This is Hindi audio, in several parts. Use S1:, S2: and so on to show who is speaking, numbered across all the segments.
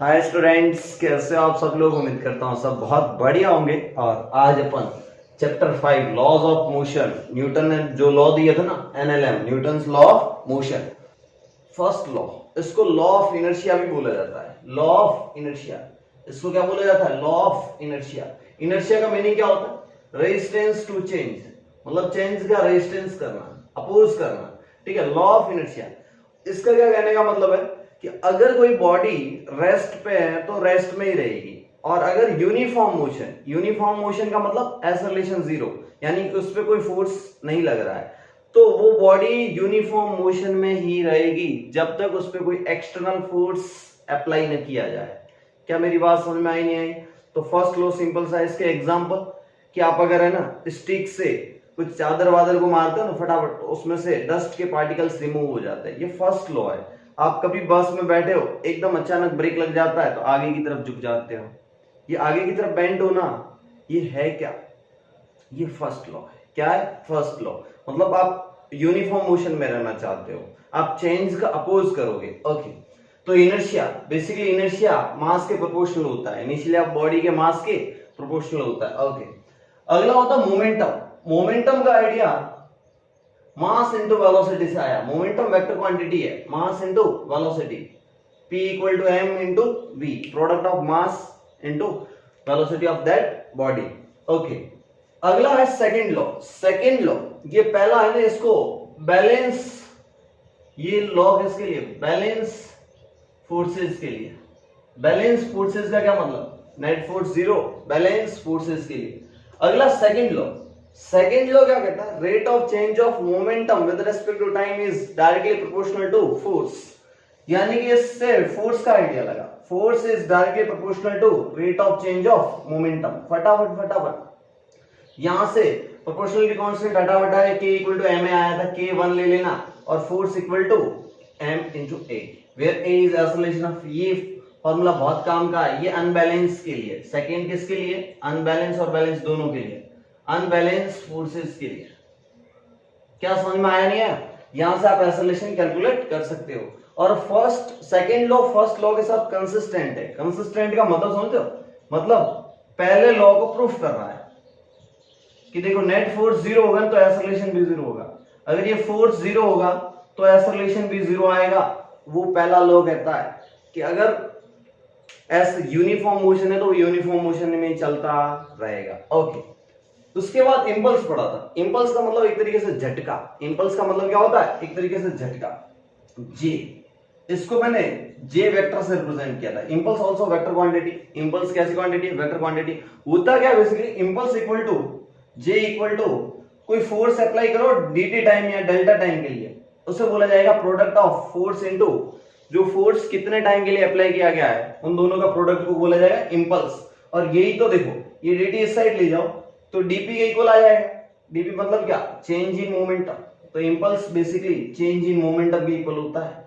S1: हाय स्टूडेंट्स, कैसे हो आप सब लोग। उम्मीद करता हूँ सब बहुत बढ़िया होंगे। और आज अपन chapter 5 laws of motion, Newton ने जो लॉ दिया था ना, NLM, Newton's law of motion, first law. इसको लॉ ऑफ इनर्शिया भी बोला जाता है। लॉ ऑफ इनर्शिया, इसको क्या बोला जाता है? Law of inertia. इनर्शिया का मीनिंग क्या होता है? रेजिस्टेंस टू चेंज, मतलब चेंज का रेजिस्टेंस करना, अपोज करना। ठीक है, लॉ ऑफ इनर्शिया। इसका क्या कहने का मतलब है कि अगर कोई बॉडी रेस्ट पे है तो रेस्ट में ही रहेगी, और अगर यूनिफॉर्म मोशन, यूनिफॉर्म मोशन का मतलब एक्सेलरेशन जीरो, यानी कि उस पर कोई फोर्स नहीं लग रहा है, तो वो बॉडी यूनिफॉर्म मोशन में ही रहेगी जब तक उस पर कोई एक्सटर्नल फोर्स अप्लाई न किया जाए। क्या मेरी बात समझ में आई नहीं आई? तो फर्स्ट लॉ सिंपल सा इसके एग्जांपल कि आप अगर है ना स्टिक से कुछ चादर वादर को मारते हो ना फटाफट, तो उसमें से डस्ट के पार्टिकल्स रिमूव हो जाते हैं। ये फर्स्ट लॉ है। आप कभी बस में बैठे हो, एकदम अचानक ब्रेक लग जाता है तो आगे की तरफ झुक जाते हो, ये आगे की तरफ बेंड होना, ये है क्या? ये फर्स्ट लॉ है। क्या है? First law. मतलब आप यूनिफॉर्म मोशन में रहना चाहते हो, आप चेंज का अपोज करोगे। ओके, तो इनर्शिया, बेसिकली इनर्शिया मास के प्रोपोर्शनल होता है, इनिशियली आप बॉडी के मास के प्रोपोर्शनल होता है। ओके, अगला होता है मोमेंटम। मोमेंटम का आइडिया मास इनटू वेलोसिटी से आया। मोमेंटम वेक्टर क्वांटिटी है, mass into velocity, p equal to m into v, product of mass into velocity of that body. Okay, अगला है सेकंड लॉ। सेकंड लॉ, ये पहला है ना, इसको बैलेंस, ये लॉ किसके लिए? बैलेंस फोर्सेस के लिए। बैलेंस फोर्सेस का क्या मतलब? Net force zero, balance forces के लिए। अगला सेकंड लॉ। सेकंड लॉ क्या कहता है? Rate of change of momentum with respect to time is directly proportional to force. यानी कि इससे फोर्स का आइडिया लगा। Force is directly proportional to rate of change of momentum. फटाफट फटाफट यहां से प्रोपोर्शनलिटी कांस्टेंट हटा हटा है, k इक्वल टू m आया था, k 1 ले लेना, और force equal to m into a, where a is acceleration of. ये फॉर्मूला बहुत काम का है, ये अनबैलेंस के लिए। सेकंड किसके लिए? अनबैलेंस और बैलेंस दोनों के लिए, अनबैलेंस फोर्सेस के लिए। क्या समझ में आया नहीं है? यहां से आप एक्सेलरेशन कैलकुलेट कर सकते हो। और first second law first law के साथ कंसिस्टेंट है। कंसिस्टेंट का मतलब समझते हो? मतलब पहले लॉ को प्रूफ कर रहा है कि देखो नेट फोर्स जीरो होगा तो एक्सेलरेशन भी जीरो होगा, अगर ये फोर्स जीरो होगा तो एक्सेलरेशन भी जीरो आएगा। वो पहला लॉ कहता है कि अगर ऐसे यूनिफॉर्म मोशन है तो यूनिफॉर्म मोशन में ही चलता रहेगा। ओके, उसके बाद इंपल्स पढ़ा था। इंपल्स का मतलब एक तरीके से झटका। इंपल्स का मतलब क्या होता है? एक तरीके से झटका। जे, इसको मैंने जे वेक्टर से रिप्रेजेंट किया था। Impulse also vector quantity. Impulse कैसी क्वांटिटी? Vector quantity. होता क्या basically? Impulse equal to J equal to कोई फोर्स अप्लाई करो dt टाइम या डेल्टा टाइम के लिए, उसे बोला जाएगा प्रोडक्ट ऑफ फोर्स इनटू जो फोर्स कितने टाइम के लिए अप्लाई किया गया है, उन दोनों का प्रोडक्ट को बोला जाएगा इंपल्स। और यही तो देखो, ये dt इस साइड ले जाओ तो dp के इक्वल आ जाएगा। dp मतलब क्या? Change in momentum. तो impulse basically change in momentum भी इक्वल होता है।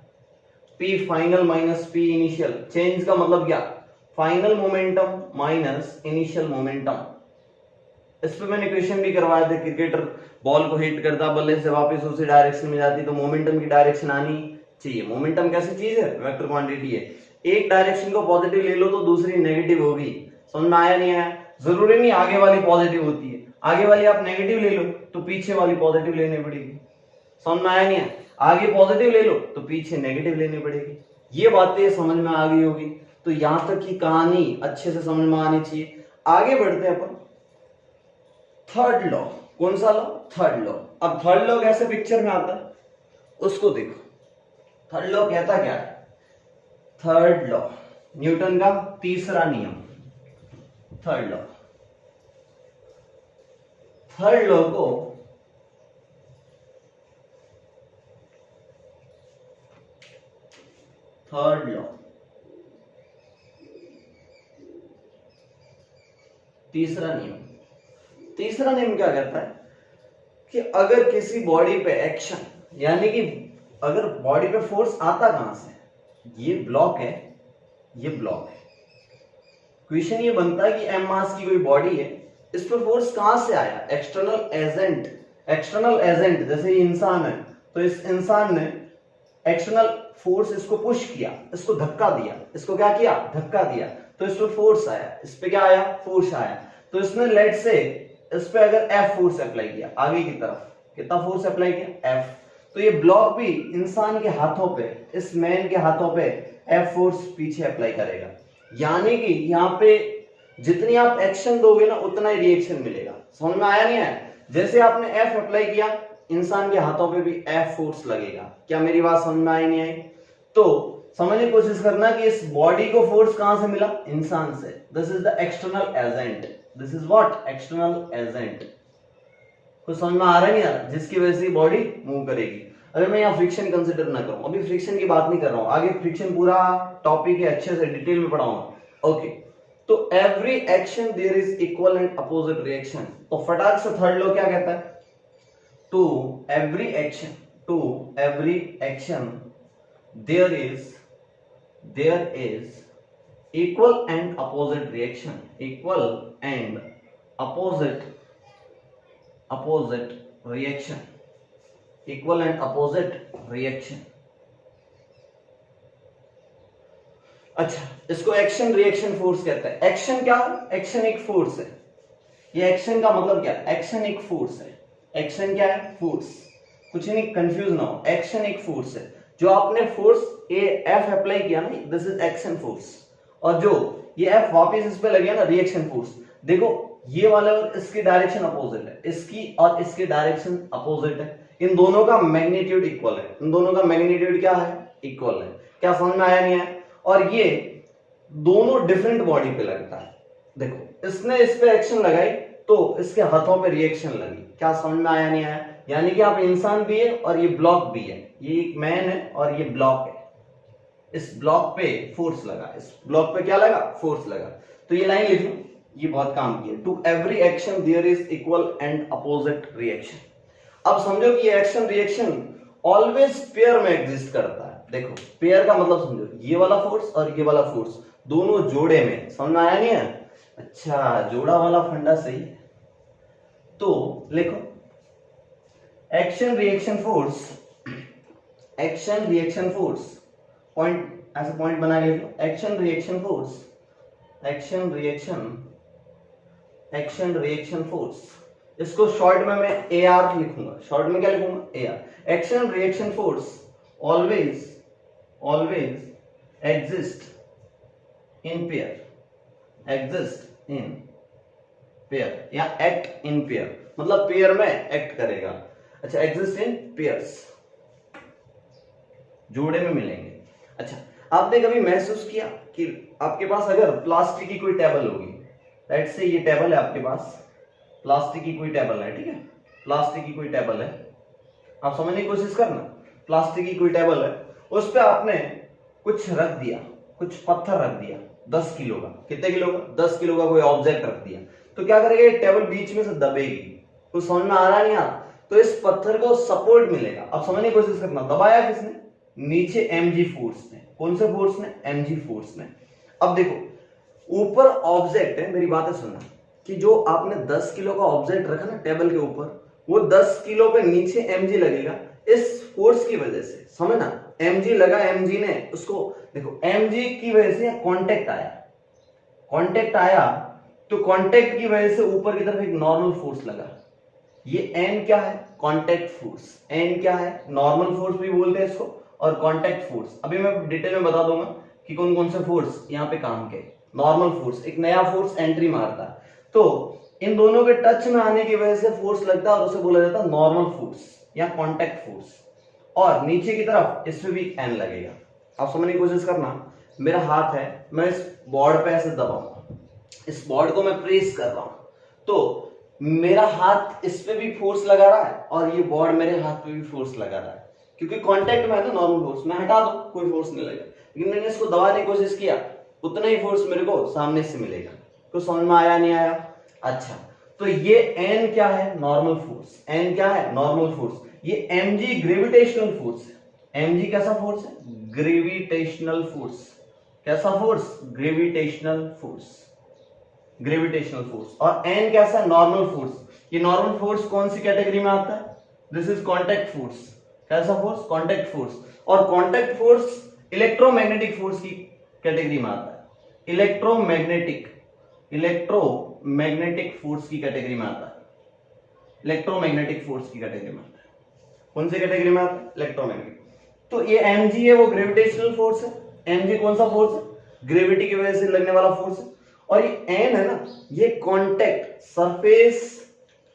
S1: p final minus p initial. Change का मतलब क्या? Final momentum minus initial momentum. इस पे मैंने क्वेश्चन भी करवाया था। क्रिकेटर बॉल को हिट करता, बल्ले से वापस उसी डायरेक्शन में जाती, तो मोमेंटम की डायरेक्शन आनी चाहिए। मोमेंटम कैसी चीज है? वेक्टर क्वांटिटी है। एक डायरेक्शन को पॉजिटिव ले लो तो दूसरी नेगेटिव होगी। समझ में आया नहीं आया? जरूरी नहीं आगे वाली पॉजिटिव होती है, आगे वाली आप नेगेटिव ले लो तो पीछे वाली पॉजिटिव लेनी पड़ेगी। समझ में आया नहीं है? आगे पॉजिटिव ले लो तो पीछे नेगेटिव लेनी पड़ेगी। ये बातें समझ में आ गई होगी। तो यहां तक की कहानी अच्छे से समझ में आनी चाहिए। आगे बढ़ते हैं अपन थर्ड लॉ। कौन सा लॉ? Third law. अब थर्ड लॉ कैसे पिक्चर में आता है उसको देखो। थर्ड लॉ कहता क्या है? थर्ड लॉ न्यूटन का तीसरा नियम। थर्ड लॉ, थर्ड लॉ को थर्ड लॉ तीसरा नियम। तीसरा नियम क्या कहता है कि अगर किसी बॉडी पे एक्शन, यानी कि अगर बॉडी पे फोर्स आता कहां से? ये ब्लॉक है, ये ब्लॉक है। क्वेश्चन ये बनता है कि एम मास की कोई बॉडी है, इस पर फोर्स कहां से आया? External agent. एक्सटर्नल एजेंट जैसे इंसान है तो इस इंसान ने एक्सटर्नल फोर्स इसको पुश किया, इसको धक्का दिया, इसको क्या किया, धक्का दिया, तो इस पे फोर्स आया, इस पे क्या आया, फोर्स आया। तो इसने लेट से इस पे अगर एफ फोर्स अप्लाई किया आगे की तरफ, कितना फोर्स अप्लाई किया, एफ, तो ये ब्लॉक भी इंसान के हाथों पे, इस मैन के हाथों पे एफ फोर्स पीछे अप्लाई करेगा। यानी कि यहाँ पे जितनी आप एक्शन दोगे ना उतना ही रिएक्शन मिलेगा। समझ में आया नहीं आया? जैसे आपने एफ अप्लाई किया, इंसान के हाथों पे भी एफ फोर्स लगेगा। क्या मेरी बात समझ में आई नहीं आई? तो समझने की कोशिश करना कि इस बॉडी को फोर्स कहां से मिला, इंसान से। This is the external agent, this is what, external agent. कुछ समझ में आ रहा है नहीं आ रहा, जिसकी वजह से बॉडी मूव करेगी। अगर मैं यहाँ फ्रिक्शन कंसिडर ना करूं, अभी फ्रिक्शन की बात नहीं कर रहा हूं, आगे फ्रिक्शन पूरा टॉपिक है, अच्छे से डिटेल में पढ़ाऊंगा। ओके, तो every action there is equal and opposite reaction. तो फटाक से थर्ड लॉ क्या कहता है, to every action there is equal and opposite reaction, equal and opposite reaction, equal and opposite reaction। अच्छा, इसको एक्शन रिएक्शन फोर्स कहते हैं। एक्शन क्या है, एक्शन एक फोर्स है। ये एक्शन का मतलब क्या है, एक्शन एक फोर्स है। एक्शन क्या है, फोर्स, कुछ नहीं कंफ्यूज ना हो, एक्शन एक फोर्स है। जो आपने फोर्स एफ अप्लाई किया ना, दिस इज एक्शन फोर्स, और जो ये एफ वापस इस पे लगे ना, रिएक्शन फोर्स। देखो ये वाला और इसकी डायरेक्शन अपोजिट है, इसकी और इसकी डायरेक्शन अपोजिट है, इन दोनों का मैग्नीट्यूड इक्वल है, इन दोनों का मैग्नीट्यूड क्या है, इक्वल है। क्या समझ में आया नहीं आया? और ये दोनों डिफरेंट बॉडी पे लगता है। देखो इसने इस पे एक्शन लगाई तो इसके हाथों पे रिएक्शन लगी। क्या समझ में आया नहीं आया? यानी कि आप इंसान भी है और ये ब्लॉक भी है, ये एक मैन है और ये ब्लॉक है। इस ब्लॉक पे फोर्स लगा, इस ब्लॉक पे क्या लगा, फोर्स लगा। तो ये लाइन लिख लो, ये बहुत काम की है। To every action there is equal and opposite reaction. अब समझो कि ये एक्शन रिएक्शन ऑलवेज पेयर में एग्जिस्ट करता है। देखो पेयर का मतलब समझो, ये वाला फोर्स और ये वाला फोर्स दोनों जोड़े में। समझ में आया नहीं है? अच्छा, जोड़ा वाला फंडा सही है। तो लिखो एक्शन रिएक्शन फोर्स, पॉइंट ऐसे पॉइंट बना के लिख लो, एक्शन रिएक्शन फोर्स। इसको शॉर्ट में मैं ए आर लिखूंगा। शॉर्ट में क्या लिखूंगा, A R. Action reaction force always exist in pair, या एक्ट इन पेयर, मतलब पेयर में एक्ट करेगा। अच्छा, एग्जिस्ट इन पेयर्स, जोड़े में मिलेंगे। अच्छा, आपने कभी महसूस किया कि आपके पास अगर प्लास्टिक की कोई टेबल होगी, लेट से ये टेबल है आपके पास, प्लास्टिक की कोई टेबल है, ठीक है, प्लास्टिक की कोई टेबल है, आप समझने की कोशिश करना। प्लास्टिक की कोई टेबल है, उस पर आपने कुछ रख दिया, कुछ पत्थर रख दिया 10 किलो का। कितने किलो का, 10 किलो का कोई ऑब्जेक्ट रख दिया। तो क्या करेगा, ये टेबल बीच में से दबेगी। कुछ समझ में आ रहा नहीं आ रहा? तो इस पत्थर को सपोर्ट मिलेगा। अब समझने की कोशिश करना, दबाया किसने, नीचे mg फोर्स ने। कौन से फोर्स ने, mg फोर्स ने। अब देखो ऊपर ऑब्जेक्ट है, मेरी बातें सुनना, कि जो आपने 10 किलो का ऑब्जेक्ट रखा ना टेबल के ऊपर, वो 10 किलो पे नीचे mg लगेगा इस फोर्स की वजह से। समझ ना, mg लगा, mg ने उसको, देखो mg की वजह से कांटेक्ट आया, तो कांटेक्ट की वजह से ऊपर की तरफ एक नॉर्मल फोर्स लगा। ये n क्या है, कांटेक्ट फोर्स। n क्या है, नॉर्मल फोर्स भी बोलते हैं इसको, और कांटेक्ट फोर्स। अभी मैं डिटेल में बता दूंगा कि कौन कौन से फोर्स यहाँ पे काम के। नॉर्मल फोर्स, एक नया फोर्स एंट्री मारता है, तो इन दोनों के टच में आने की वजह से फोर्स लगता है, और उसे बोला जाता है नॉर्मल फोर्स या कांटेक्ट फोर्स। और नीचे की तरफ इसमें भी n लगेगा। आप समझने की कोशिश करना, मेरा हाथ है, मैं इस बोर्ड पे ऐसे दबाऊंगा, इस बोर्ड को मैं प्रेस कर रहा हूं, तो मेरा हाथ इस पे भी फोर्स लगा रहा है और ये बोर्ड मेरे हाथ पे भी फोर्स लगा रहा है, क्योंकि कांटेक्ट में है ना नॉर्मल फोर्स। मैं हटा दूं कोई फोर्स नहीं लगेगा, लेकिन मैंने इसको दबाने की कोशिश किया, उतना ही फोर्स मेरे को सामने से मिलेगा। तो समझ में आया नहीं आया? अच्छा, तो ये n क्या है, नॉर्मल फोर्स। n क्या है, नॉर्मल फोर्स। ये mg ग्रेविटेशनल फोर्स है। mg कैसा फोर्स है, ग्रेविटेशनल फोर्स। कैसा force, gravitational force, gravitational force. और n कैसा, नॉर्मल फोर्स। ये नॉर्मल फोर्स कौन सी कैटेगरी में आता है, दिस इज कांटेक्ट फोर्स। कैसा फोर्स, कांटेक्ट फोर्स। और कांटेक्ट फोर्स इलेक्ट्रोमैग्नेटिक फोर्स की कैटेगरी में आता है। इलेक्ट्रोमैग्नेटिक फोर्स की कैटेगरी में आता है। इलेक्ट्रोमैग्नेटिक फोर्स की कैटेगरी में आता है। कौन सी कैटेगरी में आता है? इलेक्ट्रोमैग्नेटिक। तो ये mg है वो ग्रेविटेशनल फोर्स है। mg कौन सा फोर्स है? ग्रेविटी की वजह से लगने वाला फोर्स है। और ये n है ना, ये कांटेक्ट सरफेस,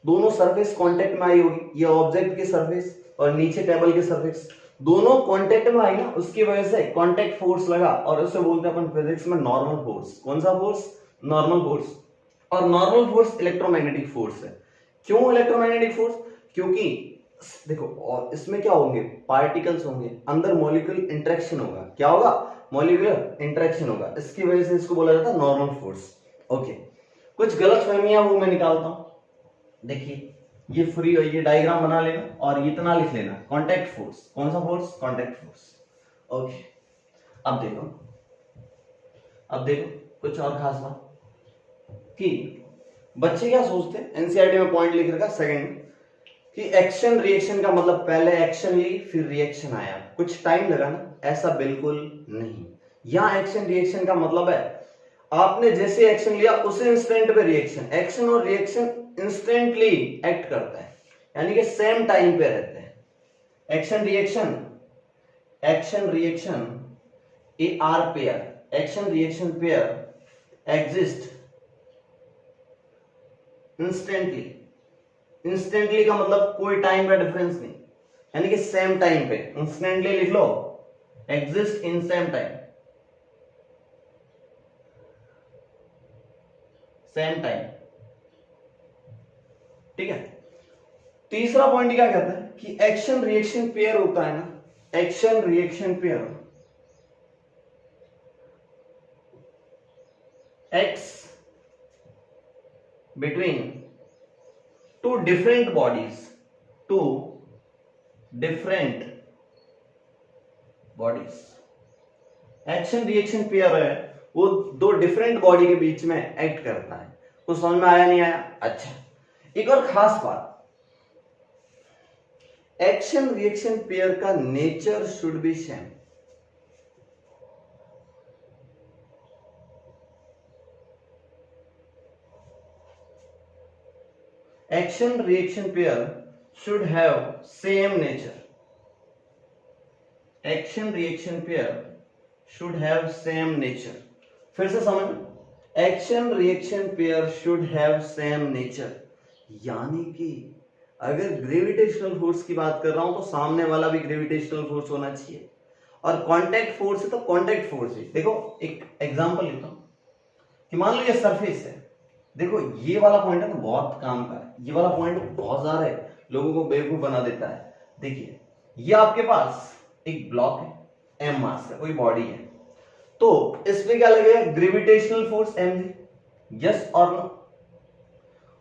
S1: दोनों सरफेस कांटेक्ट में आई होगी, ये ऑब्जेक्ट की सरफेस और नीचे टेबल की सरफेस दोनों कांटेक्ट में आई ना, उसकी वजह से कांटेक्ट फोर्स लगा और उसे बोलते हैं अपन फिजिक्स में नॉर्मल फोर्स। कौन सा फोर्स? Normal force. और नॉर्मल फोर्स इलेक्ट्रोमैग्नेटिक फोर्स है। क्यों इलेक्ट्रोमैग्नेटिक फोर्स? क्योंकि देखो, और इसमें क्या होंगे? पार्टिकल्स होंगे, अंदर मॉलिक्यूलर इंटरेक्शन होगा। क्या होगा? मॉलिक्यूलर इंटरेक्शन होगा। इसकी वजह से इसको बोला जाता है नॉर्मल फोर्स। ओके, कुछ गलत फहमियां वो मैं निकालता हूं। देखिए, ये फ्री है, ये डायग्राम बना लेना और इतना लिख लेना, कांटेक्ट फोर्स। कौन सा फोर्स? Contact force. ओके, अब देखो कुछ और खास बात कि बच्चे क्या सोचते हैं, एनसीईआरटी में पॉइंट लिख रखा सेकंड कि एक्शन रिएक्शन का मतलब पहले एक्शन ली फिर रिएक्शन आया, कुछ टाइम लगा ना। ऐसा बिल्कुल नहीं। यहां एक्शन रिएक्शन का मतलब है आपने जैसे एक्शन लिया उसे इंस्टेंट पे रिएक्शन। एक्शन और रिएक्शन इंस्टेंटली एक्ट करता है, यानी कि सेम टाइम पे रहते हैं। Action reaction A R pair, action reaction pair exist instantly का मतलब कोई टाइम का डिफरेंस नहीं, यानी कि सेम टाइम पे। इंस्टेंटली लिख लो, एग्जिस्ट इन सेम टाइम। ठीक है। तीसरा पॉइंट क्या कहता है कि एक्शन रिएक्शन पेयर होता है ना, action reaction pair x between two different bodies, action reaction pair है वो दो डिफरेंट बॉडी के बीच में एक्ट करता है। कुछ समझ में आया नहीं आया? अच्छा, एक और खास बात, एक्शन रिएक्शन पेयर का nature should be same. Action reaction pair should have same nature. Action reaction pair should have same nature. फिर से समझ, action reaction pair should have same nature, यानी कि अगर ग्रेविटेशनल फोर्स की बात कर रहा हूं तो सामने वाला भी ग्रेविटेशनल फोर्स होना चाहिए, और कांटेक्ट फोर्स है तो कांटेक्ट फोर्स है। देखो एक एग्जांपल लेता हूं कि मान लो ये सरफेस है। देखो ये वाला पॉइंट है तो बहुत काम का है, ये वाला पॉइंट बहुत ज्यादा है, लोगों को बेवकूफ बना देता है। देखिए, ये आपके पास एक ब्लॉक है, एम मास का कोई बॉडी है, तो इसमें क्या लगेगा? ग्रेविटेशनल फोर्स mg, यस और नो।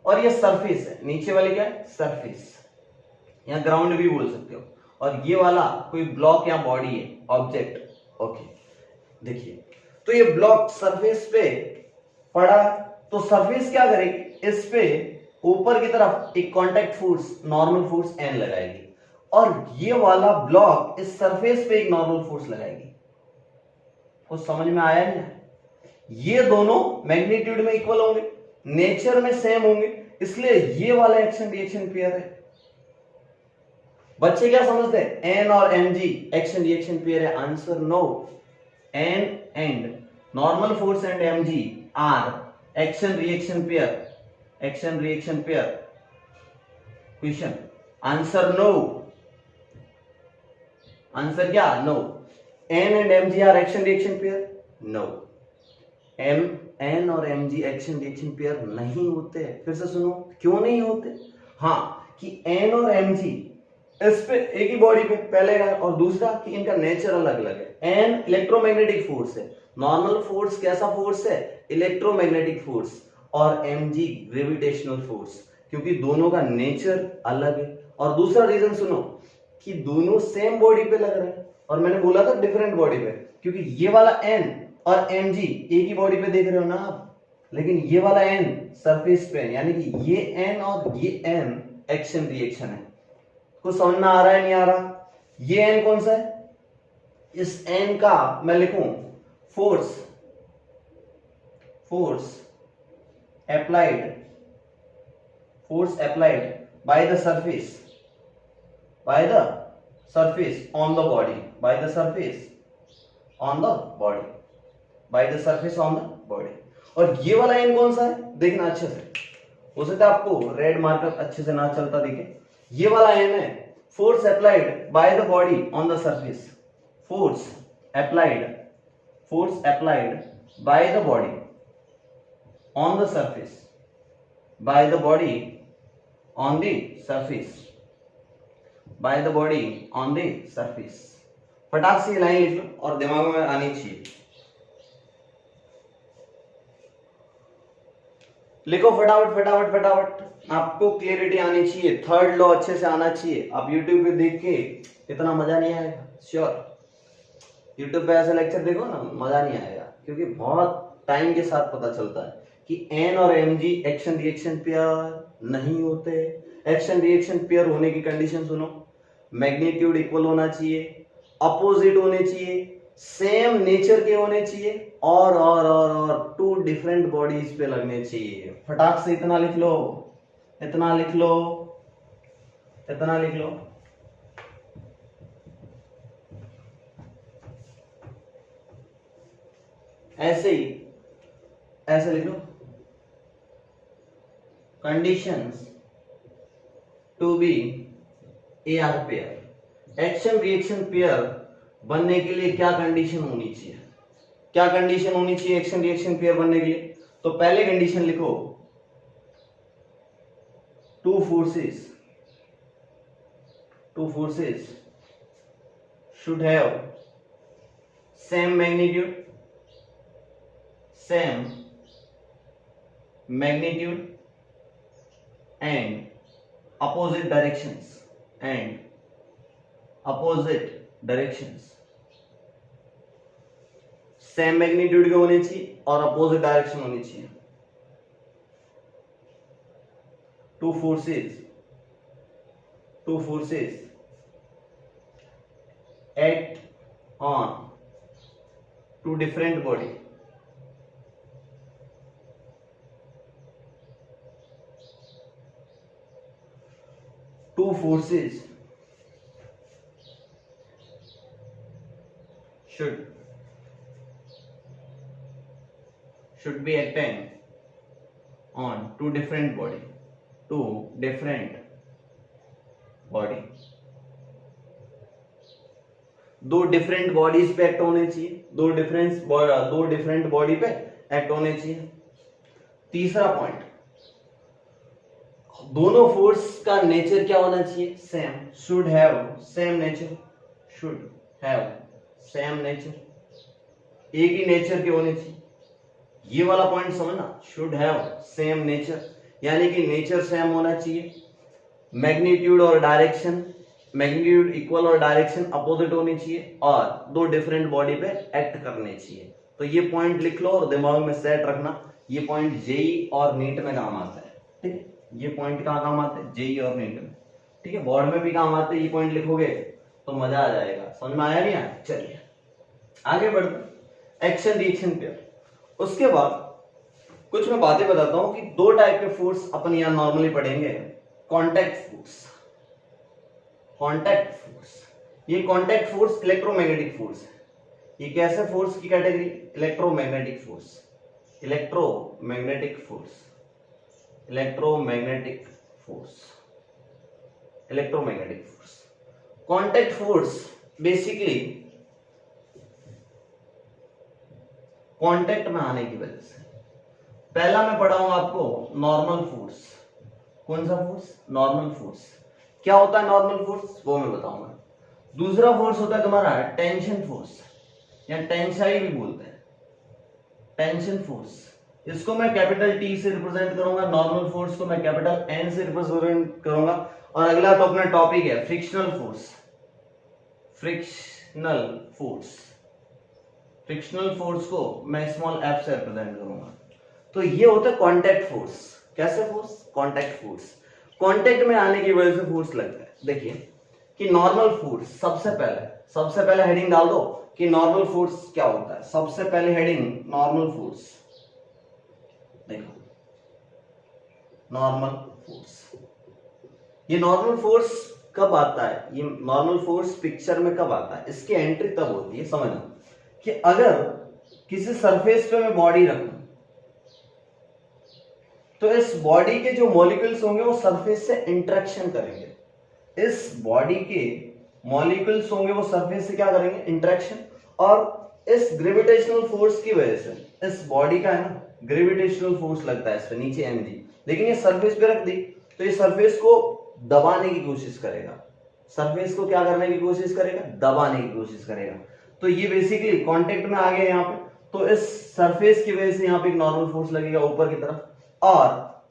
S1: और ये सरफेस है, नीचे वाली क्या है? सरफेस, या ग्राउंड भी बोल सकते हो। और ये वाला कोई ब्लॉक या बॉडी है, ऑब्जेक्ट। ओके, देखिए, तो ये ब्लॉक सरफेस पे पड़ा, तो सरफेस क्या करेगी? इस पे ऊपर की तरफ एक contact force, normal force n लगाएगी, और ये वाला ब्लॉक इस सरफेस पे एक नॉर्मल फोर्स लगाएगी। कुछ समझ में आया नहीं? ये दोनों मैग्नीट्यूड में इक्वल होंगे, नेचर में सेम होंगे, इसलिए ये वाला एक्शन रिएक्शन पेयर है। बच्चे क्या समझते हैं? एन और mg एक्शन रिएक्शन पेयर है। Answer no, N and normal force and mg are action reaction pair. Question answer no. Answer क्या? No. N and mg are action reaction pair? No, N और mg एक्शन रिएक्शन पेयर नहीं होते। फिर से सुनो, क्यों नहीं होते? हाँ, कि एन और mg इस पे एक ही बॉडी पे पहले है, और दूसरा कि इनका नेचर अलग अलग है। एन इलेक्ट्रोमैग्नेटिक फोर्स है, नॉर्मल फोर्स कैसा फोर्स है? इलेक्ट्रोमैग्नेटिक फोर्स, और mg ग्रेविटेशनल फोर्स, क्योंकि दोनों का नेचर अलग है। और दूसरा रीजन सुनो कि दोनों सेम बॉडी पे लग रहे हैं, और मैंने बोला था डिफरेंट बॉडी पे, क्योंकि ये वाला n और mg एक ही बॉडी पे देख रहे हो ना आप, लेकिन ये वाला n सरफेस पे है, यानी कि ये n और ये n एक्शन रिएक्शन है। कुछ समझ में आ रहा है नहीं आ रहा? ये n कौन सा है? इस एन का मैं लिखूं force applied by the surface on the body, by the surface on the body। और ये वाला एन कौन सा है देखना अच्छे से, हो सकता है आपको रेड मार्कर अच्छे से ना चलता दिखे। ये वाला एन है force applied by the body on the surface, force applied by the body on the surface, by the body on the surface, फटाक से लाइन लिख लो और दिमाग में आनी चाहिए। लिखो फटाफट, आपको क्लियरिटी आनी चाहिए, थर्ड लॉ अच्छे से आना चाहिए। आप YouTube पे देख के इतना मजा नहीं आएगा, श्योर YouTube पे ऐसा लेक्चर देखो ना मजा नहीं आएगा, क्योंकि बहुत टाइम के साथ पता चलता है कि एन और mg एक्शन रिएक्शन पेयर नहीं होते। एक्शन रिएक्शन पेयर होने की कंडीशन सुनो, मैग्नीट्यूड इक्वल होना चाहिए, अपोजिट होने चाहिए, सेम नेचर के होने चाहिए और टू डिफरेंट बॉडीज पे लगने चाहिए। फटाक से इतना लिख लो। ऐसे लिख लो, conditions to be AR pair. Action reaction pair बनने के लिए क्या कंडीशन होनी चाहिए, एक्शन रिएक्शन पेयर बनने के लिए? तो पहले कंडीशन लिखो, two forces should have same magnitude and opposite directions, same magnitude के होने चाहिए और अपोजिट डायरेक्शन होनी चाहिए। Two forces act on two different body, two forces should be acting on two different body, दो डिफरेंट बॉडीज पे एक्ट होने चाहिए, दो डिफरेंट बॉडी पे एक्ट होने चाहिए। तीसरा पॉइंट, दोनों फोर्स का नेचर क्या होना चाहिए? Same, should have same nature, एक ही नेचर के होने चाहिए। ये वाला पॉइंट समझना, शुड हैव सेम नेचर, यानी कि नेचर सेम होना चाहिए। मैग्नीट्यूड इक्वल और डायरेक्शन अपोजिट होनी चाहिए और दो डिफरेंट बॉडी पे एक्ट करने चाहिए। तो ये पॉइंट लिख लो और दिमाग में सेट रखना। ये पॉइंट जेई और नीट में काम आता है, ठीक है? ये पॉइंट कहाँ काम आते हैं? जेई और नीट में, ठीक है? बोर्ड में भी काम आते हैं। ये पॉइंट लिखोगे तो मजा आ जाएगा। समझ में आया नहीं आया? चलिए आगे बढ़ते, एक्शन रिएक्शन पेयर। उसके बाद कुछ मैं बातें बताता हूं कि दो टाइप के फोर्स अपन यहां नॉर्मली पढ़ेंगे। कॉन्टैक्ट फोर्स, ये कॉन्टैक्ट फोर्स इलेक्ट्रोमैग्नेटिक फोर्स है। ये कैसे फोर्स की category? Electromagnetic force. Contact force basically contact में आने की वजह से। पहला मैं पढ़ाऊंगा आपको नॉर्मल फोर्स। कौन सा फोर्स? Normal force. क्या होता है नॉर्मल फोर्स वो मैं बताऊंगा। दूसरा फोर्स होता है तुम्हारा टेंशन फोर्स या टेंसाइल भी बोलते हैं, टेंशन फोर्स। इसको मैं कैपिटल टी से रिप्रेजेंट करूंगा, नॉर्मल फोर्स को मैं कैपिटल एन से रिप्रेजेंट करूंगा। और अगला तो अपना टॉपिक है फ्रिक्शनल फोर्स को मैं स्मॉल एफ से रिप्रेजेंट करूंगा। तो ये होता है कॉन्टैक्ट फोर्स। कैसे फोर्स? Contact force. कॉन्टैक्ट में आने की वजह से फोर्स लगता है। देखिए कि नॉर्मल फोर्स सबसे पहले हेडिंग डाल दो कि नॉर्मल फोर्स क्या होता है। सबसे पहले हेडिंग नॉर्मल फोर्स, देखो नॉर्मल फोर्स। ये नॉर्मल फोर्स कब आता है, ये नॉर्मल फोर्स पिक्चर में कब आता है, इसकी एंट्री तब होती है, समझना कि अगर किसी सरफेस पे मैं बॉडी रखूं तो इस बॉडी के जो मॉलिक्यूल्स होंगे वो सरफेस से इंटरेक्शन करेंगे। इस बॉडी के मॉलिक्यूल्स होंगे वो सरफेस से क्या करेंगे, इंटरेक्शन। और इस ग्रेविटेशनल फोर्स की वजह से इस बॉडी का है ना ग्रेविटेशनल फोर्स लगता है इस पे नीचे mg, लेकिन ये सरफेस पे रख दी तो ये सरफेस को दबाने की कोशिश करेगा। सरफेस को क्या करने की कोशिश करेगा, दबाने की कोशिश करेगा। तो ये बेसिकली कांटेक्ट में आ गया यहाँ पे, तो इस सरफेस की वजह से यहाँ पे एक नॉर्मल फोर्स लगेगा ऊपर की तरफ, और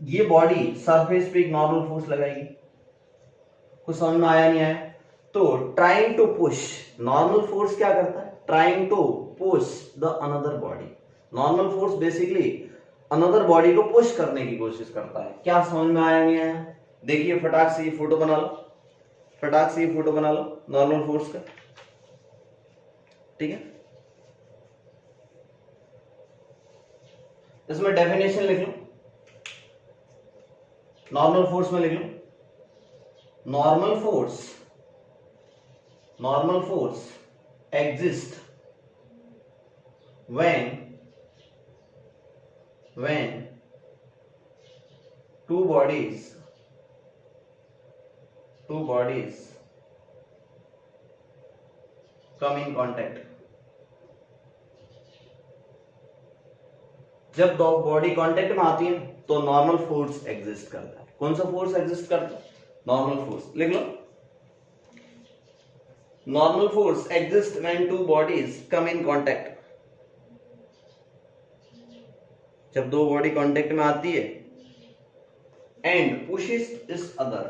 S1: ये बॉडी सरफेस पे एक नॉर्मल फोर्स लगाएगी। कुछ समझ में आया नहीं आया? तो trying to push, normal force क्या करता है, trying to push the another body. Normal force basically another body को पुश करने की कोशिश करता है। क्या समझ में आया नहीं आया? देखिए फटाक से ये फोटो बना लो, फटाक से ये फोटो बना लो नॉर्मल फोर्स का, ठीक है। इसमें डेफिनेशन लिख लो, नॉर्मल फोर्स में लिख लो, normal force exist when two bodies come in contact। जब दो बॉडी कांटेक्ट में आती है तो नॉर्मल फोर्स एग्जिस्ट करता है। कौन सा फोर्स एग्जिस्ट करता है, नॉर्मल फोर्स। लिख लो, normal force exist when two bodies come in contact. जब दो बॉडी कांटेक्ट में आती है, and pushes each other,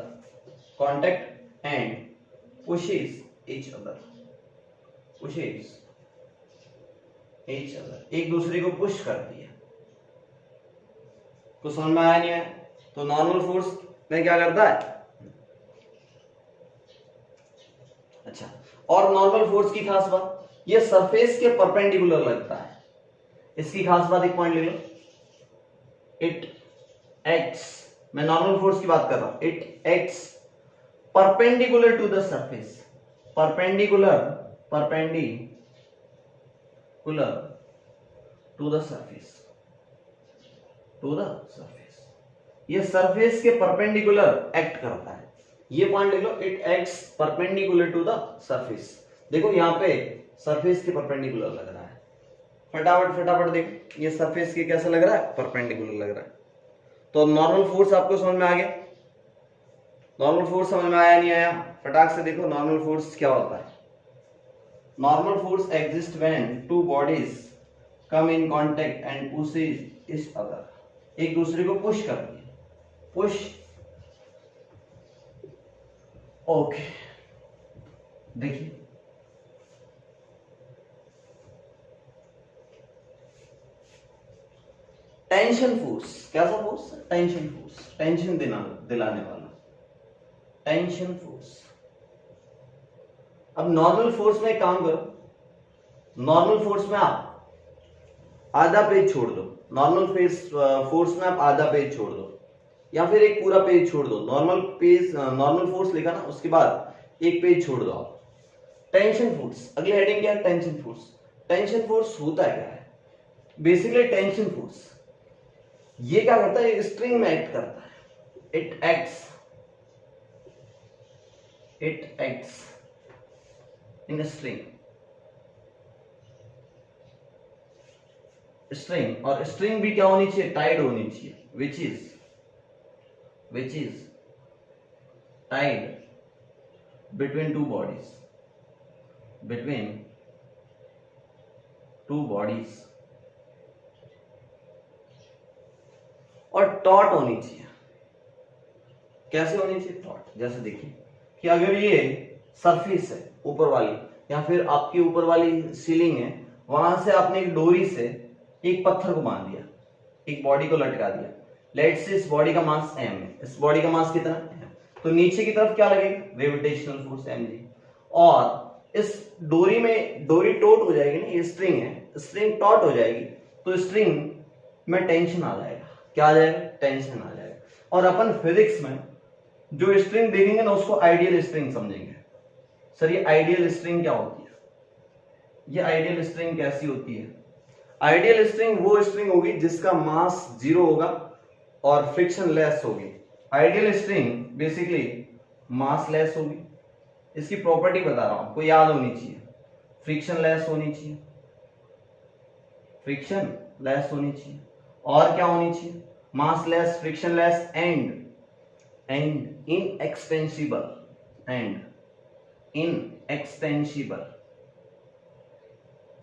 S1: contact and pushes each other, pushes each other, एक दूसरे को पुश करती है। कुछ समझ में आया नहीं है? तो नॉर्मल फोर्स में क्या करता है, अच्छा। और नॉर्मल फोर्स की खास बात, ये सरफेस के परपेंडिकुलर लगता है। इसकी खास बात एक पॉइंट ले लो, इट एक्ट्स, मैं नॉर्मल फोर्स की बात कर रहा हूं, it acts perpendicular to the surface, perpendicular to the surface, ये सरफेस के परपेंडिकुलर एक्ट करता है। ये पॉइंट लिख लो, it acts perpendicular to the surface. देखो यहां पे सरफेस के परपेंडिकुलर लग रहा है, फटाफट देखो, ये सरफेस के कैसा लग रहा है, परपेंडिकुलर लग रहा है। तो नॉर्मल फोर्स आपको समझ में आ गया? नॉर्मल फोर्स समझ में आया नहीं आया? फटाक से देखो नॉर्मल फोर्स क्या होता है। Normal force exist when two bodies come in contact and pushes each other, एक दूसरे को पुश करती है, पुश। ओके, देखिए टेंशन फोर्स, कैसा फोर्स, टेंशन फोर्स, टेंशन दिलाने वाला टेंशन फोर्स। अब नॉर्मल फोर्स में काम करो, नॉर्मल फोर्स में आप आधा पेज छोड़ दो, नॉर्मल फोर्स में आप आधा पेज छोड़ दो या फिर एक पूरा पेज छोड़ दो। नॉर्मल फोर्स लिखा ना, उसके बाद एक पेज छोड़ दो आप। टेंशन फोर्स, अगली हेडिंग क्या है, टेंशन फोर्स। टेंशन फोर्स होता है क्या है, बेसिकली टेंशन फोर्स ये क्या करता है, स्ट्रिंग में एक्ट करता है। इट एक्ट्स इन स्ट्रिंग, और स्ट्रिंग भी क्या होनी चाहिए, टाइड होनी चाहिए, which is tied between two bodies, और टॉट होनी चाहिए। कैसे होनी चाहिए, टॉट। जैसे देखिए कि अगर ये सरफेस है ऊपर वाली, या फिर आपकी ऊपर वाली सीलिंग है, वहां से आपने एक डोरी से एक पत्थर को बांध दिया, एक बॉडी को लटका दिया। लेट्स से इस बॉडी का मास m है, इस बॉडी का मास कितना है, तो नीचे की तरफ क्या लगेगा, ग्रेविटेशनल फोर्स mg। और इस डोरी में, डोरी टॉट हो जाएगी ना, ये स्ट्रिंग है, स्ट्रिंग टॉट हो जाएगी तो स्ट्रिंग में टेंशन आ जाएगा। क्या आ जाएगा, टेंशन आ जाएगा। और अपन फिजिक्स में जो स्ट्रिंग देखेंगे ना उसको आइडियल स्ट्रिंग समझेंगे। सर ये आइडियल स्ट्रिंग क्या होती है, ये आइडियल स्ट्रिंग कैसी होती है? आइडियल स्ट्रिंग वो स्ट्रिंग होगी जिसका मास 0 होगा और फ्रिक्शन लेस होगी। Ideal string basically mass less होगी। इसकी प्रॉपर्टी बता रहा हूं, आपको याद होनी चाहिए। फ्रिक्शन लेस होनी चाहिए, फ्रिक्शन लेस होनी चाहिए, और क्या होनी चाहिए, massless, frictionless and inextensible,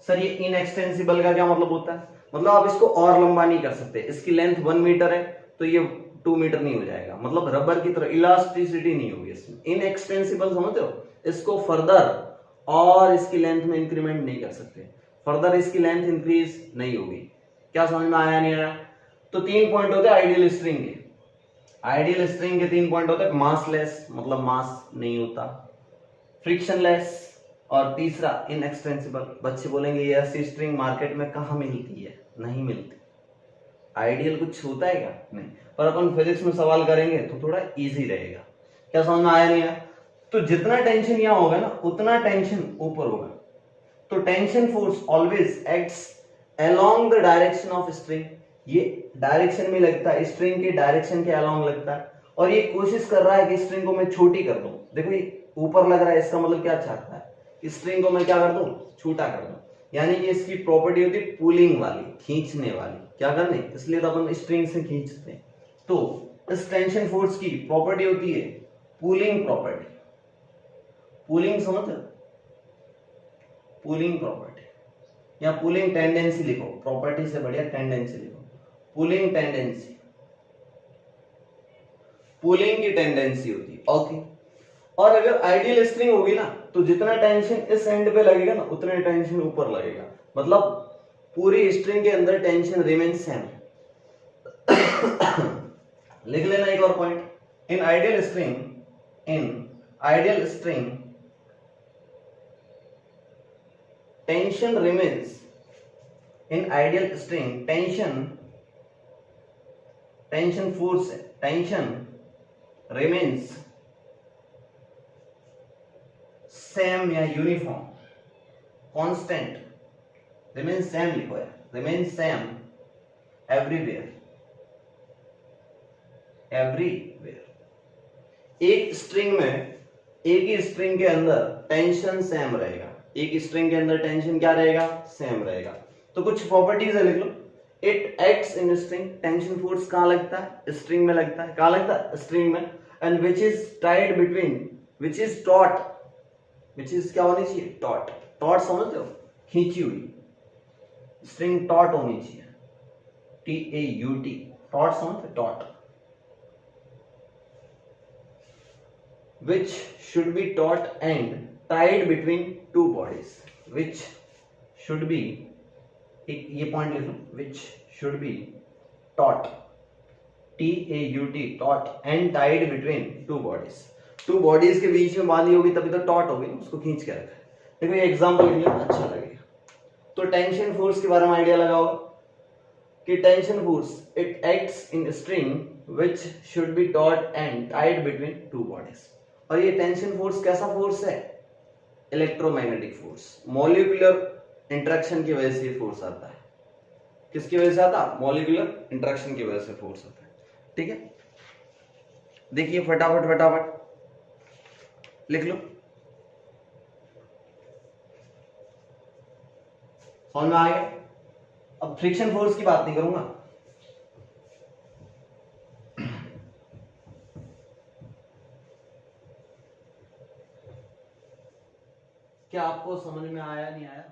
S1: sir ये इनएक्सटेंसिबल का क्या मतलब होता है, मतलब आप इसको और लंबा नहीं कर सकते। इसकी लेंथ 1 मीटर है तो ये 2 मीटर नहीं हो जाएगा, मतलब रबर की तरह इलास्टिसिटी नहीं होगी इसमें। इनएक्सटेंसिबल समझते हो, इसको फर्दर और इसकी लेंथ में इंक्रीमेंट नहीं कर सकते, फर्दर इसकी लेंथ इंक्रीज नहीं होगी। क्या समझ में आया, नहीं आया? तो 3 पॉइंट होते हैं आइडियल स्ट्रिंग के। आइडियल स्ट्रिंग के 3 पॉइंट होते हैं, मास लेस मतलब मास नहीं होता, फ्रिक्शन लेस, और तीसरा इनएक्सटेंसिबल। बच्चे बोलेंगे ये ऐसी स्ट्रिंग मार्केट में कहाँ मिलती है, नहीं मिलती। आइडियल कुछ होता है क्या, नहीं। पर अपन फिजिक्स में सवाल करेंगे तो थोड़ा इजी रहेगा। क्या समझ में आया, नहीं आया? तो जितना टेंशन यहाँ होगा ना उतना टेंशन ऊपर होगा। तो tension force always acts along the direction of string. ये डायरेक्शन में लगता है, स्ट्रिंग के डायरेक्शन के अलोंग लगता है, और ये कोशिश कर रहा है कि स्ट्रिंग को मैं छोटी कर दूं। देखो ये ऊपर लग रहा है, इसका मतलब क्या चाहता है, स्ट्रिंग को मैं क्या कर दूं, छोटा कर दूं। यानी कि इसकी प्रॉपर्टी होती है पुलिंग वाली, खींचने वाली। क्या करने, इसलिए तो अपन स्ट्रिंग से खींचते हैं। तो इस टेंशन फोर्स की प्रॉपर्टी होती है पुलिंग प्रॉपर्टी। पुलिंग समझ, पुलिंग प्रॉपर्टी या पुलिंग टेंडेंसी लिखो, प्रॉपर्टी से बढ़िया टेंडेंसी लिखो। पुलिंग टेंडेंसी, पुलिंग की टेंडेंसी होती है, ओके। और अगर आइडियल स्ट्रिंग होगी ना तो जितना टेंशन इस एंड पे लगेगा ना उतना टेंशन ऊपर लगेगा, मतलब पूरी स्ट्रिंग के अंदर टेंशन रिमेन सेम। लिख लेना एक और point, in ideal string, tension remains, in ideal string tension force, tension remains same या यूनिफॉर्म, कांस्टेंट, रिमेन सेम लिखो है, रिमेन सेम एवरीवेयर, एक स्ट्रिंग में, एक ही स्ट्रिंग के अंदर टेंशन सेम रहेगा, एक स्ट्रिंग के अंदर टेंशन क्या रहेगा, सेम रहेगा। तो कुछ प्रॉपर्टीज है, लिख लो। It acts in string, tension force कहां लगता है, स्ट्रिंग में लगता है। कहां लगता है, स्ट्रिंग में। And which is tied between, which is taught, which is क्या होनी चाहिए, टॉट। टॉट समझते हो, खींची हुई, स्ट्रिंग टॉट होनी चाहिए, TAUT, टॉट समझते, taught. which should be taut and tied between two bodies, which should be, एक ये पॉइंट लिख लो, which should be taut, TAUT, taut and tied between two bodies, two bodies के बीच में बांधी होगी तभी तो taut होगी ना, उसको खींच के रखा है। देखो ये एग्जांपल के लिए अच्छा लगेगा। तो टेंशन फोर्स के बारे में आइडिया लगाओ कि tension force it acts in string which should be taut and tied between two bodies। और ये टेंशन फोर्स कैसा फोर्स है, इलेक्ट्रोमैग्नेटिक फोर्स, मॉलिक्यूलर इंटरेक्शन की वजह से फोर्स आता है। किसकी वजह से आता, मॉलिक्यूलर इंटरेक्शन की वजह से फोर्स आता है। ठीक है, देखिए फटाफट लिख लो, समझ में आ गया। अब फ्रिक्शन फोर्स की बात नहीं करूंगा, क्या आपको समझ में आया, नहीं आया?